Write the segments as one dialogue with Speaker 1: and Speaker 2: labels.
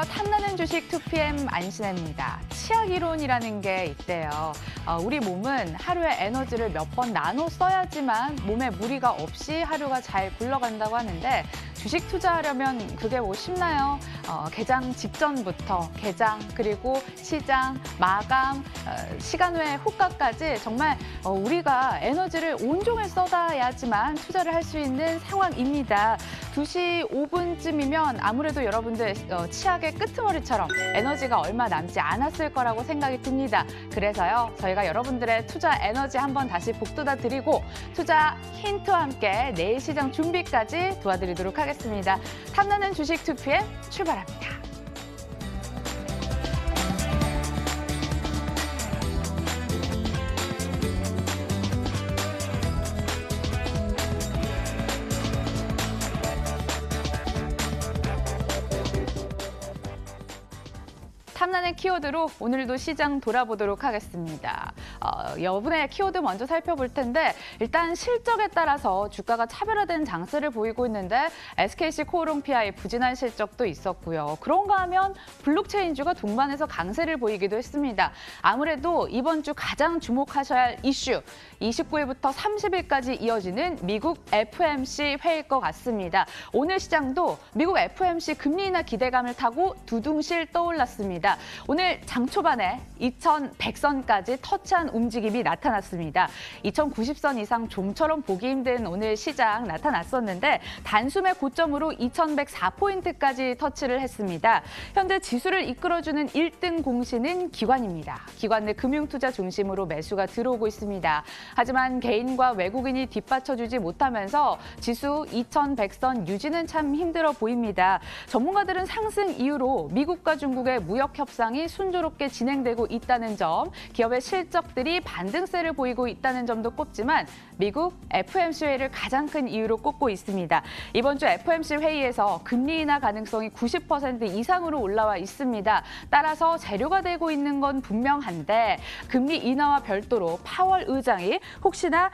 Speaker 1: 탐나는 주식 2PM 안신혜입니다. 치약 이론이라는 게 있대요. 우리 몸은 하루에 에너지를 몇 번 나눠 써야지만 몸에 무리가 없이 하루가 잘 굴러간다고 하는데 주식 투자하려면 그게 뭐 쉽나요? 개장 직전부터 개장, 그리고 시장, 마감, 시간 외 호가까지 정말 우리가 에너지를 온종일 쏟아야지만 투자를 할 수 있는 상황입니다. 2시 5분쯤이면 아무래도 여러분들 치약의 끄트머리처럼 에너지가 얼마 남지 않았을 거라고 생각이 듭니다. 그래서요, 저희가 여러분들의 투자 에너지 한번 다시 북돋아 드리고 투자 힌트와 함께 내일 시장 준비까지 도와드리도록 하겠습니다. 탐나는 주식 2PM 출발합니다. 탐나는 키워드로 오늘도 시장 돌아보도록 하겠습니다. 여분의 키워드 먼저 살펴볼 텐데 일단 실적에 따라서 주가가 차별화된 장세를 보이고 있는데 SKC 코오롱 PI 부진한 실적도 있었고요. 그런가 하면 블록체인주가 동반해서 강세를 보이기도 했습니다. 아무래도 이번 주 가장 주목하셔야 할 이슈, 29일부터 30일까지 이어지는 미국 FOMC 회의일 것 같습니다. 오늘 시장도 미국 FOMC 금리 인하 기대감을 타고 두둥실 떠올랐습니다. 오늘 장 초반에 2100선까지 터치한 움직임이 나타났습니다. 2090선 이상 좀처럼 보기 힘든 오늘 시장 나타났었는데 단숨에 고점으로 2104포인트까지 터치를 했습니다. 현재 지수를 이끌어주는 1등 공시는 기관입니다. 기관 내 금융투자 중심으로 매수가 들어오고 있습니다. 하지만 개인과 외국인이 뒷받쳐주지 못하면서 지수 2100선 유지는 참 힘들어 보입니다. 전문가들은 상승 이후로 미국과 중국의 무역 협상이 순조롭게 진행되고 있다는 점, 기업의 실적들이 반등세를 보이고 있다는 점도 꼽지만 미국 FOMC 회의를 가장 큰 이유로 꼽고 있습니다. 이번 주 FOMC 회의에서 금리 인하 가능성이 90% 이상으로 올라와 있습니다. 따라서 재료가 되고 있는 건 분명한데 금리 인하와 별도로 파월 의장이 혹시나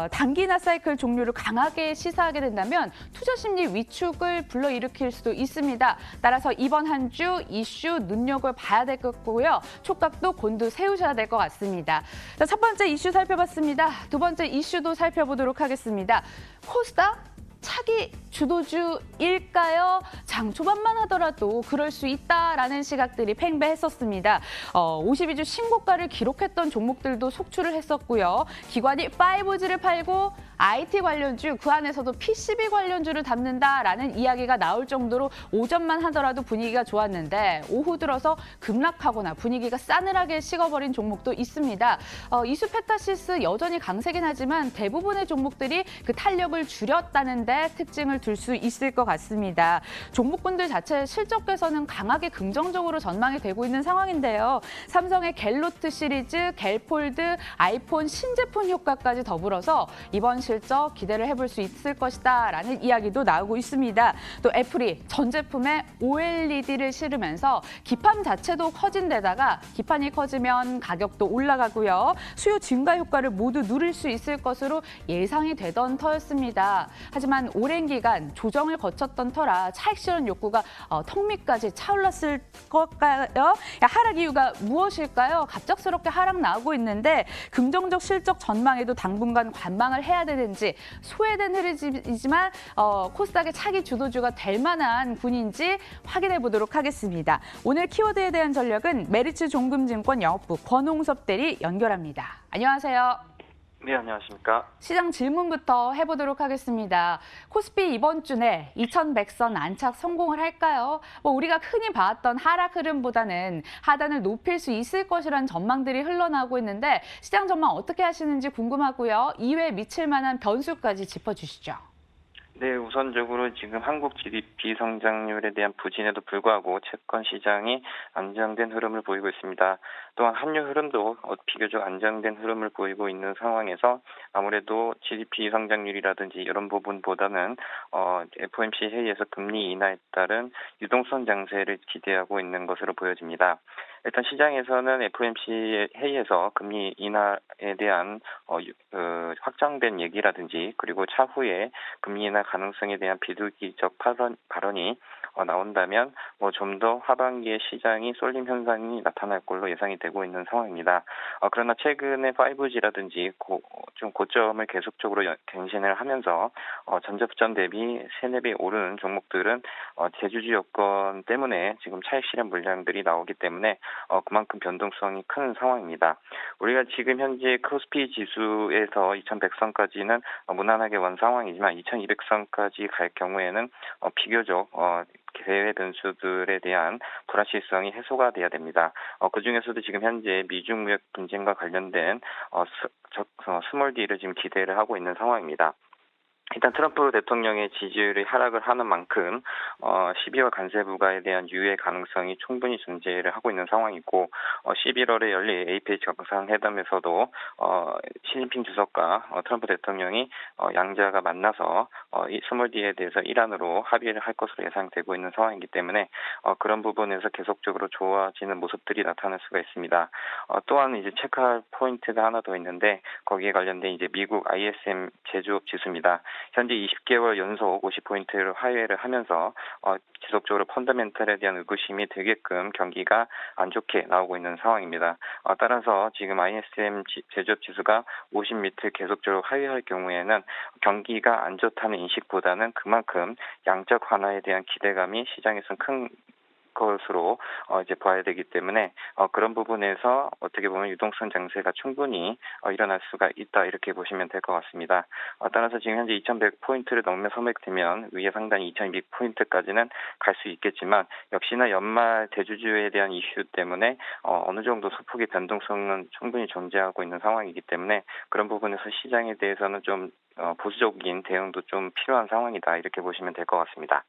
Speaker 1: 단기 인하 사이클 종료를 강하게 시사하게 된다면 투자 심리 위축을 불러일으킬 수도 있습니다. 따라서 이번 한 주 이슈 눈여겨봐야 될 것 같고요. 촉각도 곤두 세우셔야 될 것 같습니다. 자, 첫 번째 이슈 살펴봤습니다. 두 번째 이슈도 살펴보도록 하겠습니다. 코스닥? 차기 주도주일까요? 장 초반만 하더라도 그럴 수 있다라는 시각들이 팽배했었습니다. 52주 신고가를 기록했던 종목들도 속출을 했었고요. 기관이 5G를 팔고 IT 관련주, 그 안에서도 PCB 관련주를 담는다라는 이야기가 나올 정도로 오전만 하더라도 분위기가 좋았는데 오후 들어서 급락하거나 분위기가 싸늘하게 식어버린 종목도 있습니다. 이수페타시스 여전히 강세긴 하지만 대부분의 종목들이 그 탄력을 줄였다는데 특징을 둘 수 있을 것 같습니다. 종목군들 자체 실적에서는 강하게 긍정적으로 전망이 되고 있는 상황인데요. 삼성의 갤노트 시리즈, 갤폴드, 아이폰 신제품 효과까지 더불어서 이번 실적 기대를 해볼 수 있을 것이다라는 이야기도 나오고 있습니다. 또 애플이 전 제품에 OLED를 실으면서 기판 자체도 커진 데다가 기판이 커지면 가격도 올라가고요. 수요 증가 효과를 모두 누릴 수 있을 것으로 예상이 되던 터였습니다. 하지만 오랜 기간 조정을 거쳤던 터라 차익 실현 욕구가 턱 밑까지 차올랐을 것까요? 하락 이유가 무엇일까요? 갑작스럽게 하락 나오고 있는데 긍정적 실적 전망에도 당분간 관망을 해야 되는지 소외된 흐름이지만 코스닥의 차기 주도주가 될 만한 군인지 확인해 보도록 하겠습니다. 오늘 키워드에 대한 전략은 메리츠 종금증권 영업부 권홍섭 대리 연결합니다. 안녕하세요.
Speaker 2: 네, 안녕하십니까.
Speaker 1: 시장 질문부터 해보도록 하겠습니다. 코스피 이번 주 내 2100선 안착 성공을 할까요? 우리가 흔히 봐왔던 하락 흐름보다는 하단을 높일 수 있을 것이라는 전망들이 흘러나오고 있는데 시장 전망 어떻게 하시는지 궁금하고요. 이외에 미칠 만한 변수까지 짚어주시죠.
Speaker 2: 네, 우선적으로 지금 한국 GDP 성장률에 대한 부진에도 불구하고 채권 시장이 안정된 흐름을 보이고 있습니다. 또한 환율 흐름도 비교적 안정된 흐름을 보이고 있는 상황에서 아무래도 GDP 성장률이라든지 이런 부분보다는 FOMC 회의에서 금리 인하에 따른 유동성 장세를 기대하고 있는 것으로 보여집니다. 일단 시장에서는 FOMC 회의에서 금리 인하에 대한 확장된 얘기라든지 그리고 차후에 금리 인하 가능성에 대한 비둘기적 발언이 나온다면 좀 더 하반기에 시장이 쏠림 현상이 나타날 걸로 예상이 되고 있는 상황입니다. 그러나 최근에 5G라든지 좀 고점을 계속적으로 갱신을 하면서 전접전 대비 3-4배 오르는 종목들은 대주주 여건 때문에 지금 차익 실현 물량들이 나오기 때문에 그만큼 변동성이 큰 상황입니다. 우리가 지금 현재 코스피 지수에서 2100선까지는 무난하게 원 상황이지만 2200선까지 갈 경우에는 비교적 대외 변수들에 대한 불확실성이 해소가 돼야 됩니다. 그중에서도 지금 현재 미중 무역 분쟁과 관련된 스몰 D를 지금 기대를 하고 있는 상황입니다. 일단 트럼프 대통령의 지지율이 하락을 하는 만큼 12월 관세 부과에 대한 유예 가능성이 충분히 존재를 하고 있는 상황이고 11월에 열릴 APEC 정상회담에서도 시진핑 주석과 트럼프 대통령이 양자가 만나서 이 스몰 D에 대해서 일환으로 합의를 할 것으로 예상되고 있는 상황이기 때문에 그런 부분에서 계속적으로 좋아지는 모습들이 나타날 수가 있습니다. 또한 이제 체크할 포인트가 하나 더 있는데 거기에 관련된 이제 미국 ISM 제조업 지수입니다. 현재 20개월 연속 50포인트를 하회를 하면서 지속적으로 펀더멘털에 대한 의구심이 들게끔 경기가 안 좋게 나오고 있는 상황입니다. 따라서 지금 ISM 제조업 지수가 50 밑을 계속적으로 하회할 경우에는 경기가 안 좋다는 인식보다는 그만큼 양적 완화에 대한 기대감이 시장에서는 큰 것으로 이제 봐야 되기 때문에 그런 부분에서 어떻게 보면 유동성 장세가 충분히 일어날 수가 있다 이렇게 보시면 될 것 같습니다. 따라서 지금 현재 2100포인트를 넘으면 소맥되면 위에 상단이 2200포인트까지는 갈 수 있겠지만 역시나 연말 대주주에 대한 이슈 때문에 어느 정도 소폭의 변동성은 충분히 존재하고 있는 상황이기 때문에 그런 부분에서 시장에 대해서는 좀 보수적인 대응도 좀 필요한 상황이다 이렇게 보시면 될 것 같습니다.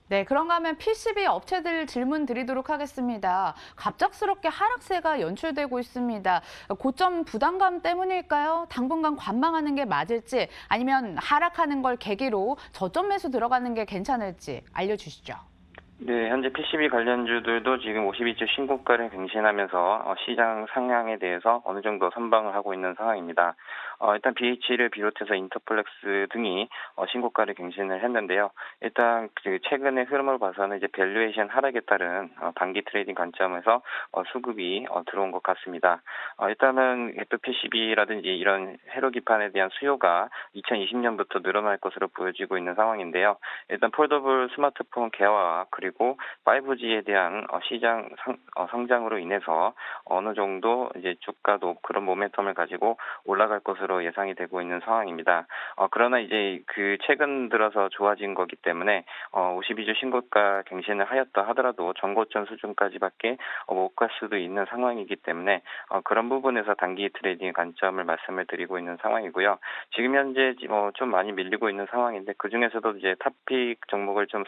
Speaker 1: 네, 그런가 하면 PCB 업체들 질문 드리도록 하겠습니다. 갑작스럽게 하락세가 연출되고 있습니다. 고점 부담감 때문일까요? 당분간 관망하는 게 맞을지 아니면 하락하는 걸 계기로 저점 매수 들어가는 게 괜찮을지 알려주시죠.
Speaker 2: 네, 현재 PCB 관련주들도 지금 52주 신고가를 갱신하면서 시장 상향에 대해서 어느 정도 선방을 하고 있는 상황입니다. 일단 BH를 비롯해서 인터플렉스 등이 신고가를 갱신을 했는데요. 일단 최근의 흐름을 봐서는 이제 밸류에이션 하락에 따른 단기 트레이딩 관점에서 수급이 들어온 것 같습니다. 일단은 FPCB라든지 이런 회로 기판에 대한 수요가 2020년부터 늘어날 것으로 보여지고 있는 상황인데요. 일단 폴더블 스마트폰 개화 그리고 5G에 대한 시장 성장으로 인해서 어느 정도 이제 주가도 그런 모멘텀을 가지고 올라갈 것으로 예상이 되고 있는 상황입니다. 그러나 이제 최근 들어서 좋아진 거기 때문에 52주 신고가 갱신을 하였다 하더라도 전고점 수준까지밖에 못 갈 수도 있는 상황이기 때문에 그런 부분에서 단기 트레이딩 관점을 말씀을 드리고 있는 상황이고요. 지금 현재 좀 많이 밀리고 있는 상황인데 그 중에서도 이제 탑픽 종목을 좀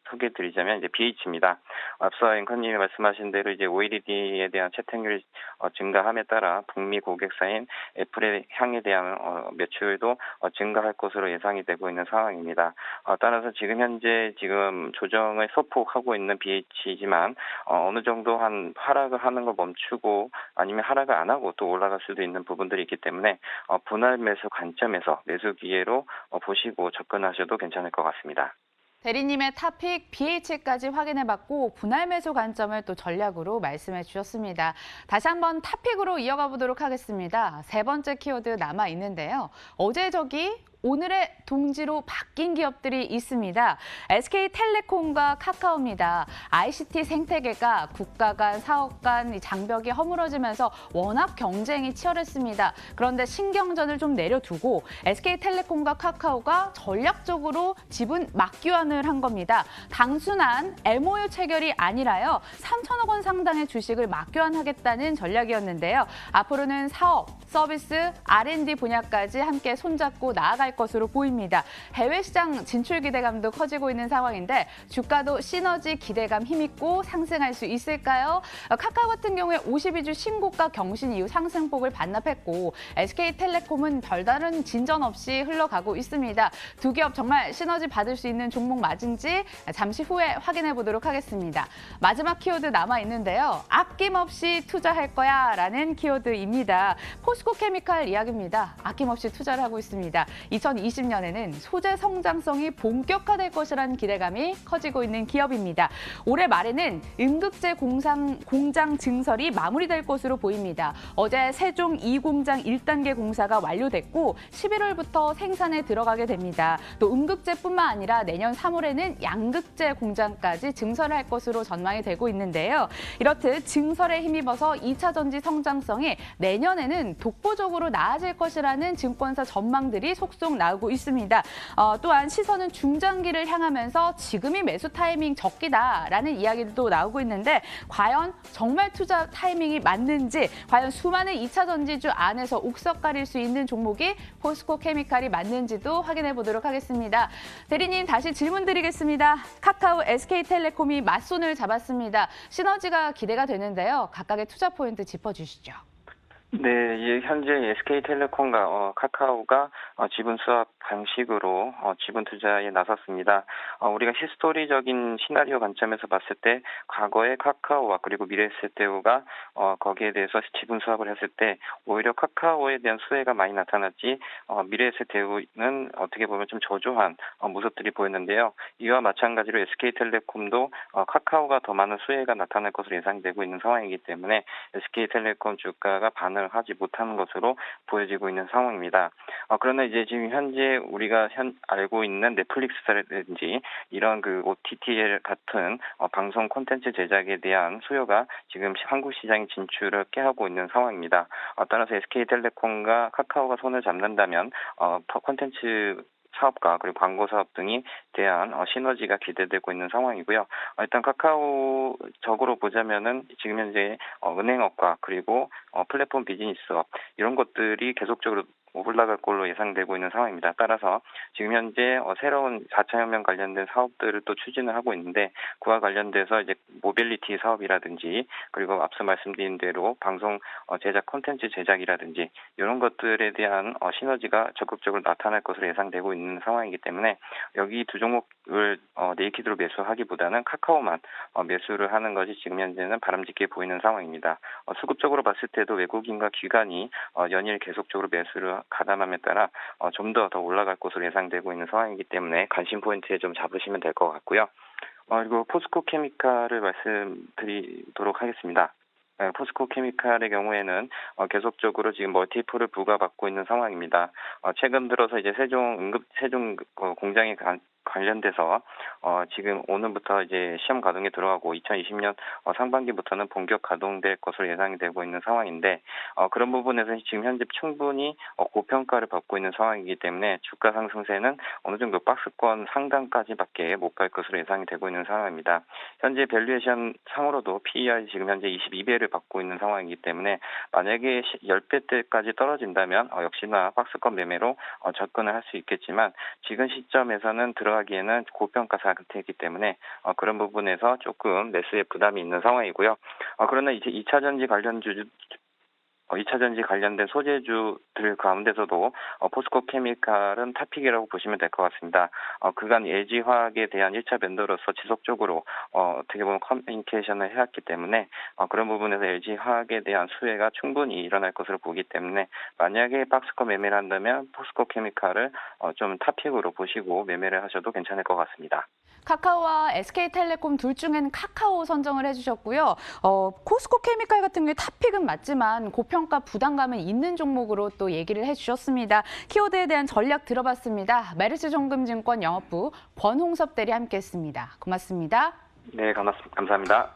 Speaker 2: 소개드리자면 이제 BH입니다. 앞서 앵커님이 말씀하신 대로 이제 OLED에 대한 채택률이 증가함에 따라 북미 고객사인 애플의 향에 대한 매출도 증가할 것으로 예상이 되고 있는 상황입니다. 따라서 지금 현재 조정을 소폭하고 있는 BH지만 어느 정도 한 하락을 하는 걸 멈추고 아니면 하락을 안 하고 또 올라갈 수도 있는 부분들이 있기 때문에 분할 매수 관점에서 매수 기회로 보시고 접근하셔도 괜찮을 것 같습니다.
Speaker 1: 대리님의 탑픽 BH까지 확인해봤고 분할 매수 관점을 또 전략으로 말씀해 주셨습니다. 다시 한번 탑픽으로 이어가 보도록 하겠습니다. 세 번째 키워드 남아 있는데요. 어제 저기 오늘의 동지로 바뀐 기업들이 있습니다. SK텔레콤과 카카오입니다. ICT 생태계가 국가 간, 사업 간 장벽이 허물어지면서 워낙 경쟁이 치열했습니다. 그런데 신경전을 좀 내려두고 SK텔레콤과 카카오가 전략적으로 지분 맞교환을 한 겁니다. 단순한 MOU 체결이 아니라요. 3천억 원 상당의 주식을 맞교환하겠다는 전략이었는데요. 앞으로는 사업, 서비스, R&D 분야까지 함께 손잡고 나아갈 나타날 것으로 보입니다. 해외 시장 진출 기대감도 커지고 있는 상황인데 주가도 시너지 기대감 힘있고 상승할 수 있을까요? 카카오 같은 경우에 52주 신고가 경신 이후 상승폭을 반납했고 SK텔레콤은 별다른 진전 없이 흘러가고 있습니다. 두 기업 정말 시너지 받을 수 있는 종목 맞은지 잠시 후에 확인해 보도록 하겠습니다. 마지막 키워드 남아있는데요. 아낌없이 투자할 거야 라는 키워드입니다. 포스코케미칼 이야기입니다. 아낌없이 투자를 하고 있습니다. 2020년에는 소재 성장성이 본격화될 것이라는 기대감이 커지고 있는 기업입니다. 올해 말에는 음극재 공장 증설이 마무리될 것으로 보입니다. 어제 세종 2공장 1단계 공사가 완료됐고 11월부터 생산에 들어가게 됩니다. 또 음극재뿐만 아니라 내년 3월에는 양극재 공장까지 증설할 것으로 전망이 되고 있는데요. 이렇듯 증설에 힘입어서 2차 전지 성장성이 내년에는 독보적으로 나아질 것이라는 증권사 전망들이 속속 나오고 있습니다. 또한 시선은 중장기를 향하면서 지금이 매수 타이밍 적기다라는 이야기도 나오고 있는데 과연 정말 투자 타이밍이 맞는지, 과연 수많은 2차 전지주 안에서 옥석 가릴 수 있는 종목이 포스코케미칼이 맞는지도 확인해 보도록 하겠습니다. 대리님 다시 질문 드리겠습니다. 카카오, SK텔레콤이 맞손을 잡았습니다. 시너지가 기대가 되는데요. 각각의 투자 포인트 짚어주시죠.
Speaker 2: 네, 현재 SK텔레콤과 카카오가 지분 수합 방식으로 지분 투자에 나섰습니다. 우리가 히스토리적인 시나리오 관점에서 봤을 때 과거의 카카오와 그리고 미래에셋대우가 거기에 대해서 지분 수합을 했을 때 오히려 카카오에 대한 수혜가 많이 나타났지 미래에셋대우는 어떻게 보면 좀 저조한 모습들이 보였는데요. 이와 마찬가지로 SK텔레콤도 카카오가 더 많은 수혜가 나타날 것으로 예상되고 있는 상황이기 때문에 SK텔레콤 주가가 반응을 하지 못하는 것으로 보여지고 있는 상황입니다. 그러나 이제 지금 현재 우리가 알고 있는 넷플릭스라든지 이런 그 OTT 같은 방송 콘텐츠 제작에 대한 수요가 지금 한국 시장에 진출을 깨하고 있는 상황입니다. 따라서 SK텔레콤과 카카오가 손을 잡는다면 콘텐츠 사업과 그리고 광고 사업 등이 대한 시너지가 기대되고 있는 상황이고요. 일단 카카오적으로 보자면은 지금 현재 은행업과 그리고 플랫폼 비즈니스업 이런 것들이 계속적으로 올라갈 걸로 예상되고 있는 상황입니다. 따라서 지금 현재 새로운 4차 혁명 관련된 사업들을 또 추진을 하고 있는데 그와 관련돼서 이제 모빌리티 사업이라든지 그리고 앞서 말씀드린 대로 방송 제작 콘텐츠 제작이라든지 이런 것들에 대한 시너지가 적극적으로 나타날 것으로 예상되고 있는 상황이기 때문에 여기 두 종목을 네이키드로 매수하기보다는 카카오만 매수를 하는 것이 지금 현재는 바람직해 보이는 상황입니다. 수급적으로 봤을 때도 외국인과 기관이 연일 계속적으로 매수를 가담함에 따라 좀 더 올라갈 것으로 예상되고 있는 상황이기 때문에 관심 포인트에 좀 잡으시면 될 것 같고요. 그리고 포스코케미칼을 말씀드리도록 하겠습니다. 포스코케미칼의 경우에는 계속적으로 지금 멀티플을 부과받고 있는 상황입니다. 최근 들어서 이제 세종 공장에 관련돼서 지금 오늘부터 이제 시험 가동에 들어가고 2020년 상반기부터는 본격 가동될 것으로 예상이 되고 있는 상황인데 그런 부분에서 지금 현재 충분히 고평가를 받고 있는 상황이기 때문에 주가 상승세는 어느 정도 박스권 상단까지밖에 못 갈 것으로 예상이 되고 있는 상황입니다. 현재 밸류에이션 상으로도 PER 지금 현재 22배를 받고 있는 상황이기 때문에 만약에 10배대까지 떨어진다면 역시나 박스권 매매로 접근을 할 수 있겠지만 지금 시점에서는 들어가기에는 고평가 상태이기 때문에 그런 부분에서 조금 매수에 부담이 있는 상황이고요. 그러나 이제 2차 전지 관련된 소재주들 가운데서도 포스코케미칼은 탑픽이라고 보시면 될 것 같습니다. 그간 LG화학에 대한 1차 벤더로서 지속적으로 어떻게 보면 커뮤니케이션을 해왔기 때문에 그런 부분에서 LG화학에 대한 수혜가 충분히 일어날 것으로 보기 때문에 만약에 박스권 매매를 한다면 포스코케미칼을 좀 탑픽으로 보시고 매매를 하셔도 괜찮을 것 같습니다.
Speaker 1: 카카오와 SK텔레콤 둘 중엔 카카오 선정을 해주셨고요. 포스코케미칼 같은 경우에 탑픽은 맞지만 고평가 부담감은 있는 종목으로 또 얘기를 해주셨습니다. 키워드에 대한 전략 들어봤습니다. 메르스정금증권 영업부 권홍섭 대리 함께했습니다. 고맙습니다.
Speaker 2: 네, 감사합니다.